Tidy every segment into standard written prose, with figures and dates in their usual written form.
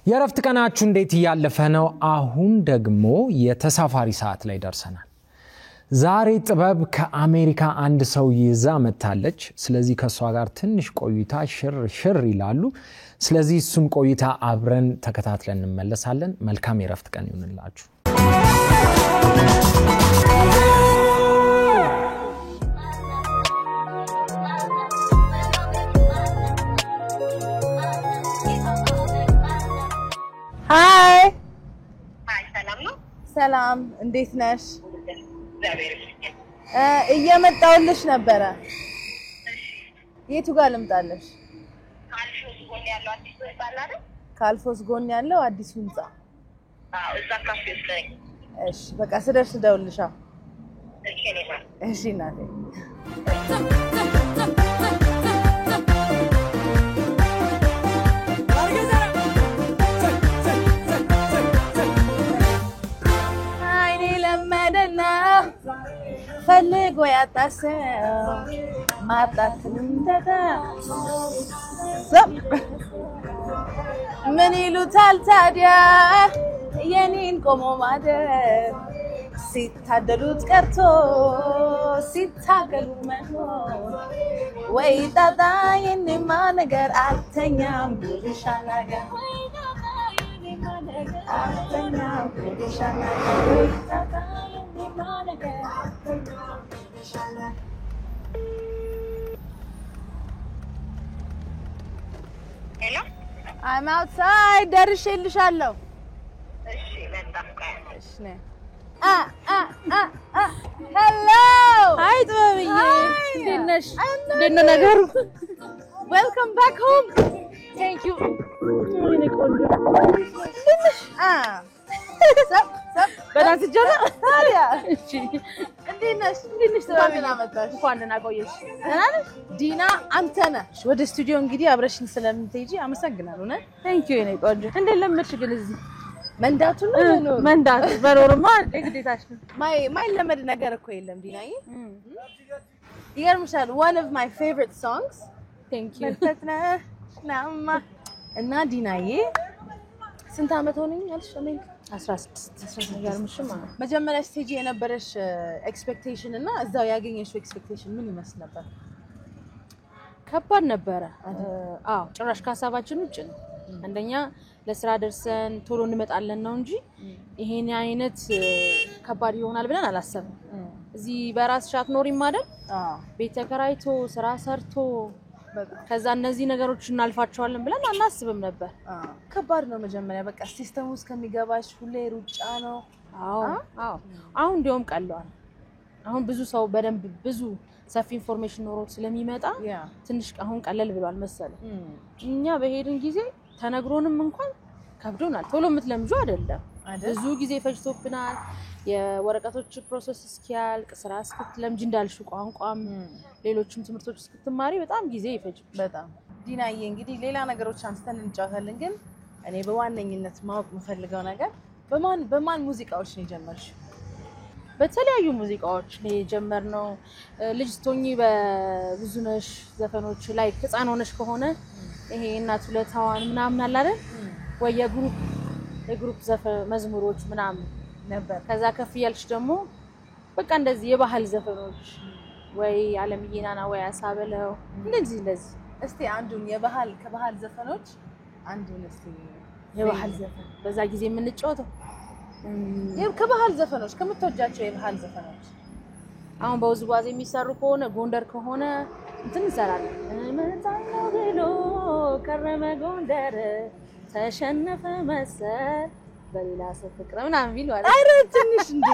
የረፍት ቀናችሁ እንዴት ያለፈ ነው? አሁን ደግሞ የተሳፋሪ ሰዓት ላይ ደርሰናል። ዛሬ ጥበብ ከአሜሪካ አንድ ሰው ይዛ መጣለች። ስለዚህ ከሷ ጋር ትንሽ ቆይታ ሽር ይላሉ። ስለዚህ እሱን ቆይታ አብረን ተከታትለን እንመለሳለን። መልካም የረፍት ቀን ይሁንላችሁ። Hi. Hi, ሰላም ነው? ሰላም እንዴት ነሽ? እየመጣሁልሽ ነበረ። የቱ ጋር ልምጣልሽ? ካልፎስ ጎን ያለው አዲስ ህንጻ አይደል? ካልፎስ ጎን ያለው አዲስ ህንጻ። እዛ ካፌ ውስጥ ነኝ። እሺ በቃ ስደርስ ደውልልሻ። እሺ እናቴ። ፈልጎ ያጣሰው ማጣትንም ተታ ምን ይሉታል ታዲያ የኔን ቆሞ ማደር ሲታደሉት ቀርቶ ሲታገሉ መኖር ወይ ጣጣ የኔማ ነገር አልተኛም ብልሻናጋ አልተኛም ብልሻናጋ ወይ ጣጣ Hello? I'm outside. ደርሼልሻለሁ። እሺ መጣሁ። እሺ ነይ። Hello. Hi ጥበብዬ። እንዴት ነሽ? እንዴት ነው ነገሩ? Welcome back home. Thank you. እኔ ቆንጆ። በዳንስ ጀመረ ታዲያ። እሺ እንዴት ነሽ? ጥበብዬ መጣሽ? እንኳን ደህና ቆየሽ። ደህና ነሽ? ዲና አንተ ነሽ። ወደ ስቱዲዮ እንግዲህ አብረሽኝ ስለምትሄጂ አመሰግናለሁ። ነህ? Thank you እኔ ቆንጆ። እንዴት ለመድሽ ግን እዚህ መንዳቱ ነው መንዳቱ በሮርማ ግዴታሽ ነው። ማይለመድ ነገር እኮ የለም ዲናዬ። ይገርምሻል one of my favorite songs. Thank you. ናማ እና ዲናዬ ስንት አመት ሆነኝ አልሽ? 16 ይገርምሽማ። መጀመሪያ ስቴጅ የነበረሽ ኤክስፔክቴሽን እና እዛው ያገኘሽው ኤክስፔክቴሽን ምን ይመስል ነበር? ከባድ ነበረ። አዎ ጭራሽ ከሀሳባችን ውጭ ነው። አንደኛ ለስራ ደርሰን ቶሎ እንመጣለን ነው እንጂ ይሄን አይነት ከባድ ይሆናል ብለን አላሰብንም። እዚህ በራስ ሻት ኖሪም አይደል? ቤት ተከራይቶ ስራ ሰርቶ ከዛ እነዚህ ነገሮች እናልፋቸዋለን ብለን አናስብም ነበር። ከባድ ነው መጀመሪያ በቃ ሲስተሙ ውስጥ ከሚገባሽ ሁሌ ሩጫ ነው። አዎ አሁን እንደውም ቀለዋል። አሁን ብዙ ሰው በደንብ ብዙ ሰፊ ኢንፎርሜሽን ኖሮ ስለሚመጣ ትንሽ አሁን ቀለል ብሏል መሰለኝ። እኛ በሄድን ጊዜ ተነግሮንም እንኳን ከብዶናል። ቶሎ የምትለምጁ አይደለም። ብዙ ጊዜ ፈጅቶብናል። የወረቀቶች ፕሮሰስ እስኪያልቅ ስራ እስክትለምጂ እንዳልሽ ቋንቋም ሌሎችም ትምህርቶች እስክትማሪ በጣም ጊዜ ይፈጅ። በጣም ዲናዬ እንግዲህ ሌላ ነገሮች አንስተን እንጫወታለን፣ ግን እኔ በዋነኝነት ማወቅ የምፈልገው ነገር በማን ሙዚቃዎች ነው የጀመርሽው? በተለያዩ ሙዚቃዎች ነው የጀመርነው። ልጅ ስትሆኚ በብዙነሽ ዘፈኖች ላይ ህፃን ሆነሽ ከሆነ ይሄ እናት ለታዋን ምናምን አለ አይደል? ወይ የግሩፕ ዘፈን መዝሙሮች ምናምን ነበር። ከዛ ከፍ ያልሽ ደግሞ በቃ እንደዚህ የባህል ዘፈኖች ወይ ዓለምዬናና ወይ አሳበለው እንደዚህ እስቲ አንዱን ከባህል ዘፈኖች አንዱን እስቲ የባህል ዘፈን በዛ ጊዜ የምንጫወተው ከባህል ዘፈኖች ከምትወጃቸው የባህል ዘፈኖች አሁን በውዝዋዜ የሚሰሩ ከሆነ ጎንደር ከሆነ እንትን እንሰራለን። እመጣለሁ ብሎ ከረመ ጎንደር ተሸነፈ መሰል በሌላ ሰው ፍቅር ምናምን ቢሉ አይደል? አረ ትንሽ እንዴ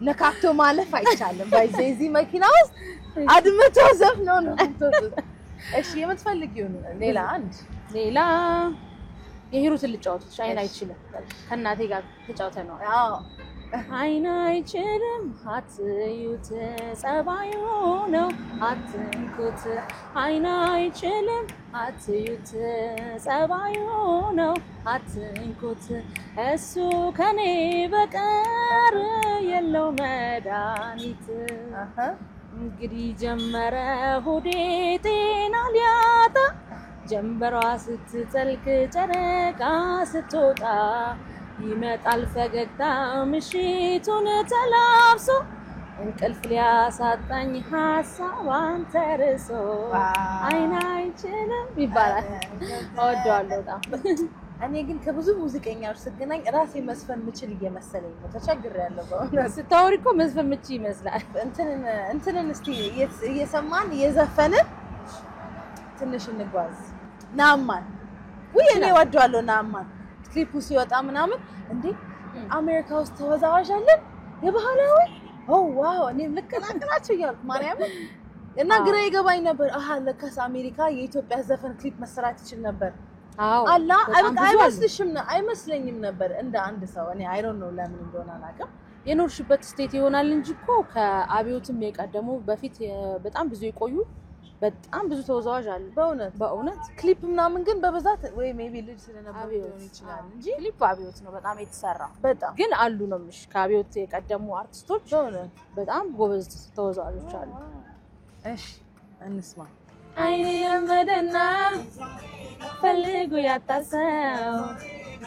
ነካክቶ ማለፍ አይቻልም። በዚህ መኪና ውስጥ አድመቶ ዘፍነው ነው። እሺ የምትፈልጊው ሌላ የሂሩትን ልጫወትሽ አይን አይችልም ከናቴ ጋር ተጫውተን ነው። አዎ አይን አይችልም አትዩት ጸባዩ ነው አትንኩት። አይን አይችልም አትዩት ጸባዩ ነው አትንኩት። እሱ ከኔ በቀር የለው መድኃኒት። እንግዲህ ጀመረ ሆዴ ጤና ሊያጣ ጀንበሯ ስትጠልቅ ጨረቃ ስትወጣ ይመጣል ፈገግታ ምሽቱን ተላብሶ እንቅልፍ ሊያሳጣኝ ሐሳብ አንተ ርሶ አይን አይችልም ይባላል። እወደዋለሁ በጣም። እኔ ግን ከብዙ ሙዚቀኞች ስገናኝ ራሴ መስፈን ምችል እየመሰለኝ ነው። ተቸግሬያለሁ በእውነት። ስታወሪ እኮ መስፈን ምች ይመስላል። እንትንን እስቲ እየሰማን እየዘፈንን ትንሽ እንጓዝ። ናማን ወይ እኔ እወደዋለሁ ናማን። ክሊፑ ሲወጣ ምናምን እንዴ አሜሪካ ውስጥ ተወዛዋዥ አለን የባህላዊ ዋው እኔም ልቀናቀናቸው እያልኩ ማርያም እና ግራ ይገባኝ ነበር። አሃ ለካስ አሜሪካ የኢትዮጵያ ዘፈን ክሊፕ መስራት ይችል ነበር። አላ አይመስለኝም ነበር እንደ አንድ ሰው። እኔ አይ ዶንት ኖ ለምን እንደሆነ አላውቅም። የኖርሽበት ስቴት ይሆናል እንጂ እኮ ከአብዮትም የቀደሙ በፊት በጣም ብዙ የቆዩ በጣም ብዙ ተወዛዋዥ አሉ። በእውነት ክሊፕ ምናምን ግን በብዛት ወይ ሜቢ ልጅ ስለነበር ሊሆን ይችላል እንጂ ክሊፕ አብዮት ነው በጣም የተሰራው። በጣም ግን አሉ ነው ምሽ ከአብዮት የቀደሙ አርቲስቶች በእውነት በጣም ጎበዝ ተወዛዋዦች አሉ። እሺ እንስማ። አይኔ ለመደና ፈልጉ ያጣሰው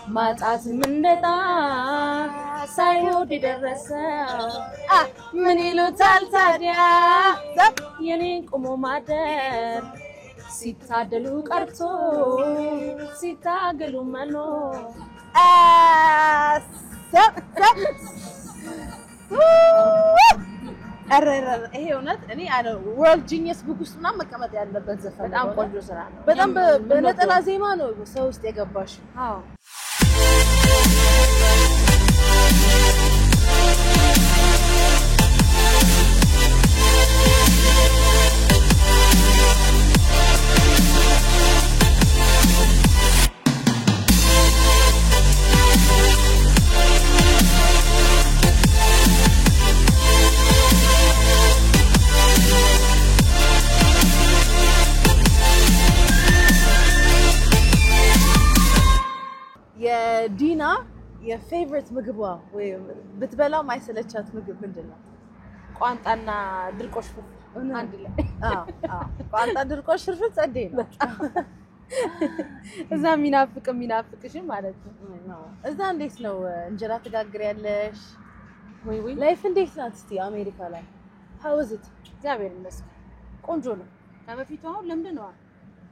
ማጣት ምንደታ ሳይወድ የደረሰው ምን ይሉታል ታዲያ የኔን ቁሞ ማደር ሲታደሉ ቀርቶ ሲታገሉ መኖር ይሄ እውነት እኔ ወርልድ ጂኒየስ ቡክ ውስጥ ምናምን መቀመጥ ያለበት ዘፈን በጣም ቆንጆ ስራ ነው። በጣም በነጠላ ዜማ ነው ሰው ውስጥ የገባሽ። አዎ የዲና የፌቨሪት ምግቧ ወይ ብትበላው ማይሰለቻት ምግብ ምንድነው? ቋንጣና ድርቆሽ ፍርፍር አንድ ላይ። ቋንጣ ድርቆሽ ፍርፍር ጸዴ ነው። እዛ የሚናፍቅሽ ማለት ነው። እዛ እንዴት ነው እንጀራ ትጋግሪያለሽ? ወይ ላይፍ እንዴት ናት እስቲ አሜሪካ ላይ? how is it? እግዚአብሔር ይመስገን ቆንጆ ነው። ከበፊቱ አሁን ለምንድነው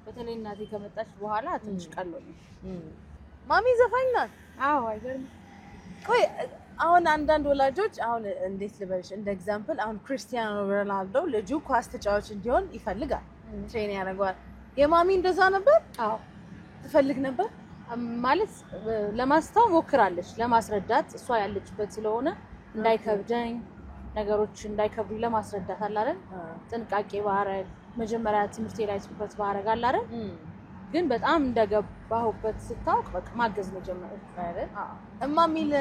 በተለይ እናቴ ከመጣች በኋላ ትንሽ ቀሎኝ። ማሚ ዘፋኝ ናት? አዎ አይገርም። ቆይ አሁን አንዳንድ ወላጆች አሁን እንዴት ልበልሽ እንደ ኤግዛምፕል አሁን ክርስቲያኖ ሮናልዶ ልጁ ኳስ ተጫዋች እንዲሆን ይፈልጋል፣ ትሬን ያደርገዋል። የማሚ እንደዛ ነበር? አዎ ትፈልግ ነበር ማለት ለማስተው ሞክራለች፣ ለማስረዳት እሷ ያለችበት ስለሆነ እንዳይከብደኝ ነገሮች እንዳይከብዱ ለማስረዳት አለ አይደል? ጥንቃቄ ባረግ መጀመሪያ ትምህርቴ ላይ ትኩረት ባረግ አለ አይደል? ግን በጣም እንደገባሁበት ስታውቅ በቃ ማገዝ ነው ጀመረች አይደል? እማሚል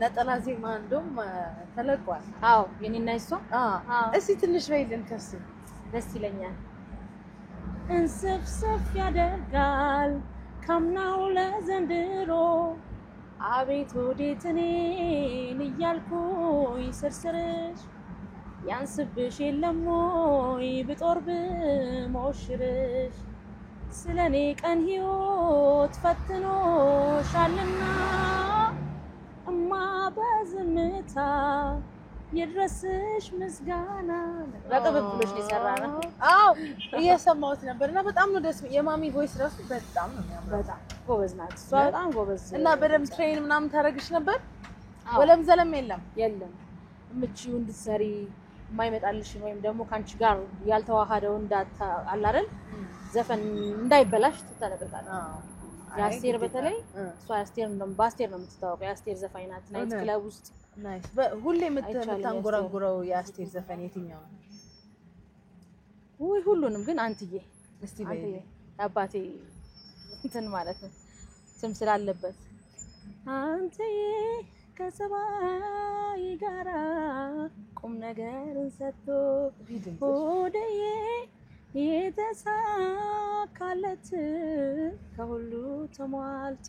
ነጠላ ዜማ እንደውም ተለቋል። አዎ የኔና እሷ እስቲ ትንሽ በይልን ከሱ ደስ ይለኛል። እንስፍስፍ ያደርጋል ካምናው ለዘንድሮ አቤት ወዴት እኔን እያልኩኝ ስርስርሽ ያንስብሽ የለም ወይ ብጦር ብሞሽርሽ ስለኔ ቀን ህይወት ፈትኖሻልና እማ በዝምታ ይድረስሽ ምስጋና። በቅብብሎሽ የሰራነው አዎ እየሰማሁት ነበርና በጣም ነው ደስ የማሚ ቮይስ ራሱ በጣም ነው የሚያምረው። በጣም ጎበዝ ናት እሷ በጣም ጎበዝ እና በደምብ ትሬን ምናምን ታረግሽ ነበር? ወለም ዘለም የለም እምቺው እንድትሰሪ የማይመጣልሽ ወይም ደግሞ ካንቺ ጋር ያልተዋሃደው እንዳታ አለ አይደል ዘፈን እንዳይበላሽ ትተነቀቃለች። የአስቴር በተለይ እሷ የአስቴር ነው በአስቴር ነው የምትታወቀው። የአስቴር ዘፋኝ ናት። ናይት ክለብ ውስጥ ናይስ ሁሌ የምታንጎራጉረው የአስቴር ዘፈን የትኛው ነው? ወይ ሁሉንም ግን አንትዬ እስቲ በይ አባቴ እንትን ማለት ነው ስም ስላለበት አንትዬ ከሰባይ ጋራ ቁም ነገርን ሰጥቶ ሆደዬ የተሳካለት ከሁሉ ተሟልቶ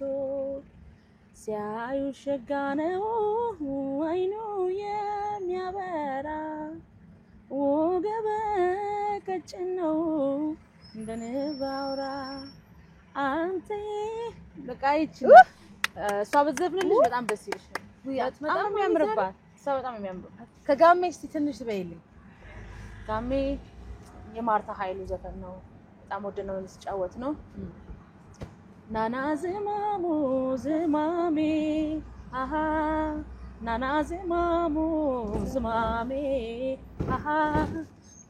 ሲያዩ ሸጋ ነው አይኑ የሚያበራ ወገበ ቀጭን ነው እንደ ንብ አውራ አንተ በቃ ይቺ እሷ በዘፍንልሽ በጣም ደስ ይልሻል በጣም የሚያምርባት እሷ በጣም የሚያምርባት ከጋሜ እስቲ ትንሽ በይልኝ ጋሜ የማርታ ኃይሉ ዘፈን ነው በጣም ወደ ነው ሲጫወት ነው ናና ዝማሙ ዝማሜ አሃ ናና ዝማሙ ዝማሜ አሃ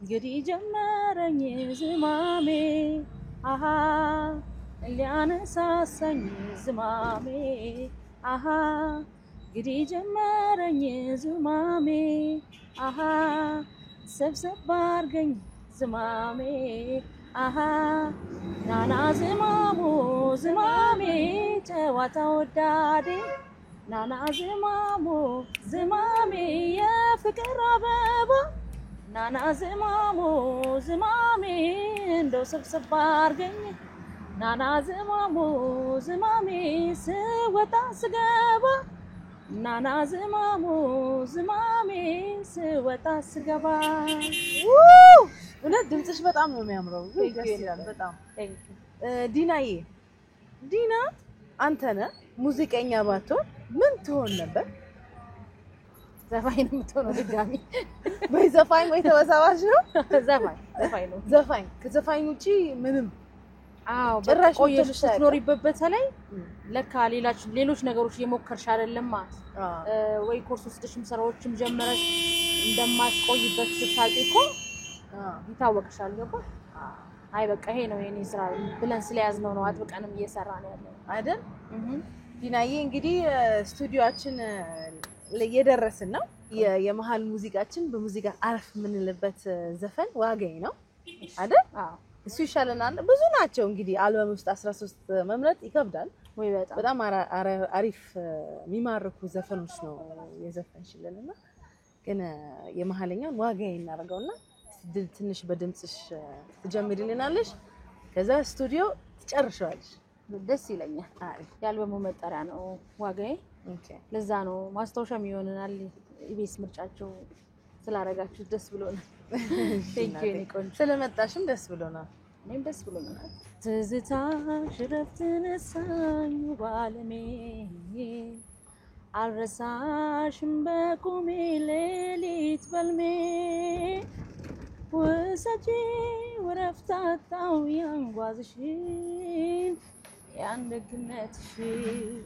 እንግዲህ ጀመረኝ ዝማሜ አሃ ሊያነሳሳኝ ዝማሜ አሃ እንግዲህ ጀመረኝ ዝማሜ አሃ ሰብሰብ አድርገኝ ዝማሜ አሃ ናና ዝማሙ ዝማሜ ጨዋታ ወዳዴ ናና ዝማሙ ዝማሜ የፍቅር አበባ ናና ዝማሙ ዝማሜ እንደው ሰብሰብ አድርገኝ ናና ዝማሙ ዝማሜ ስወጣ ስገባ ናና ዝማሙ ዝማሜ ስወጣ ስገባ እውነት ድምጽሽ በጣም ነው የሚያምረው ደስ ይላል በጣም ዲናዬ ዲና አንተ ነህ ሙዚቀኛ ባትሆን ምን ትሆን ነበር ዘፋኝ ነው የምትሆነው ድጋሚ ወይ ዘፋኝ ወይ ተወዛዋዥ ነው ዘፋኝ ነው ዘፋኝ ከዘፋኝ ውጪ ምንም አዎ ጭራሽ ቆየሽ ስትኖሪበት በተለይ ለካ ሌሎች ነገሮች እየሞከርሽ አይደለማ ወይ ኮርስ ውስጥሽም ስራዎችም ጀመረሽ እንደማትቆይበት ስታውቂ እኮ ይታወቅሻል ገባ አይ በቃ ይሄ ነው የኔ ስራ ብለን ስለያዝነው ነው አጥብቀንም እየሰራን ያለው አይደል ዲናዬ እንግዲህ ስቱዲዮአችን እየደረስን ነው የመሃል ሙዚቃችን በሙዚቃ አረፍ ምንልበት ዘፈን ዋጋዬ ነው አይደል አዎ እሱ ይሻለናል ብዙ ናቸው እንግዲህ አልበም ውስጥ 13 መምረጥ ይከብዳል ወይ በጣም አሪፍ የሚማርኩ ዘፈኖች ነው የዘፈንሽልንና ግን የመሃለኛውን ዋጋዬ እናደርገውና ትንሽ በድምጽሽ ትጀምሪልናለሽ ከዛ ስቱዲዮ ትጨርሻለሽ ደስ ይለኛል አሪፍ የአልበሙ መጠሪያ ነው ዋጋዬ ኦኬ ለዛ ነው ማስታወሻም ይሆነናል ኢቢኤስ ምርጫቸው ስላረጋችሁ ደስ ብሎናል ቴንክ ዩ ኒኮን ስለመጣሽም ደስ ብሎናል እኔም ደስ ብሎናል ትዝታ ሽረፍትን ሳኝ ባለሜ አልረሳሽም በቁሜ ሌሊት በልሜ ወሰጂ ወረፍታታው ያንጓዝሽን ያንደግነትሽን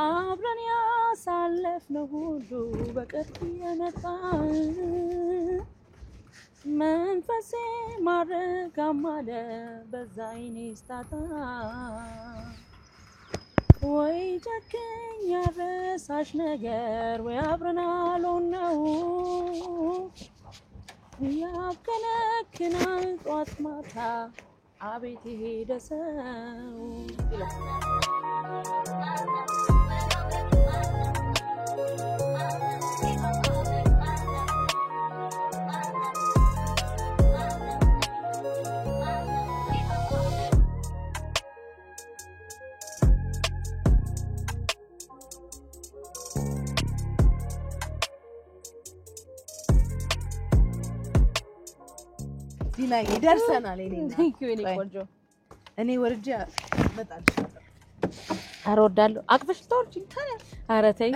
አብረን ያሳለፍነው ሁሉ በቅርብ የመጣ መንፈሴ ማረጋማለ በዛይኔ ስታታ ወይ ጨከኝ ያረሳሽ ነገር ወይ አብረን አልሆነው ያከነክናል ጧት ማታ አቤት ሄደ ሰው ዲና ይደርሰናል ቴንክ ዩ ኒኮል እኔ ወርጃ መጣልሽ አሮዳለሁ አቅፈሽ ተወርጂ ታዲያ ኧረ ተይ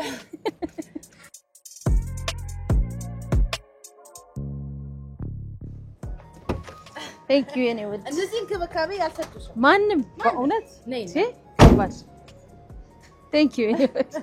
ቴንክ ዩ እኔ ወድ እንደዚህ እንክብካቤ ያልሰጡሽ ማንንም በእውነት ነይ ባስ ቴንክ ዩ እኔ ወድ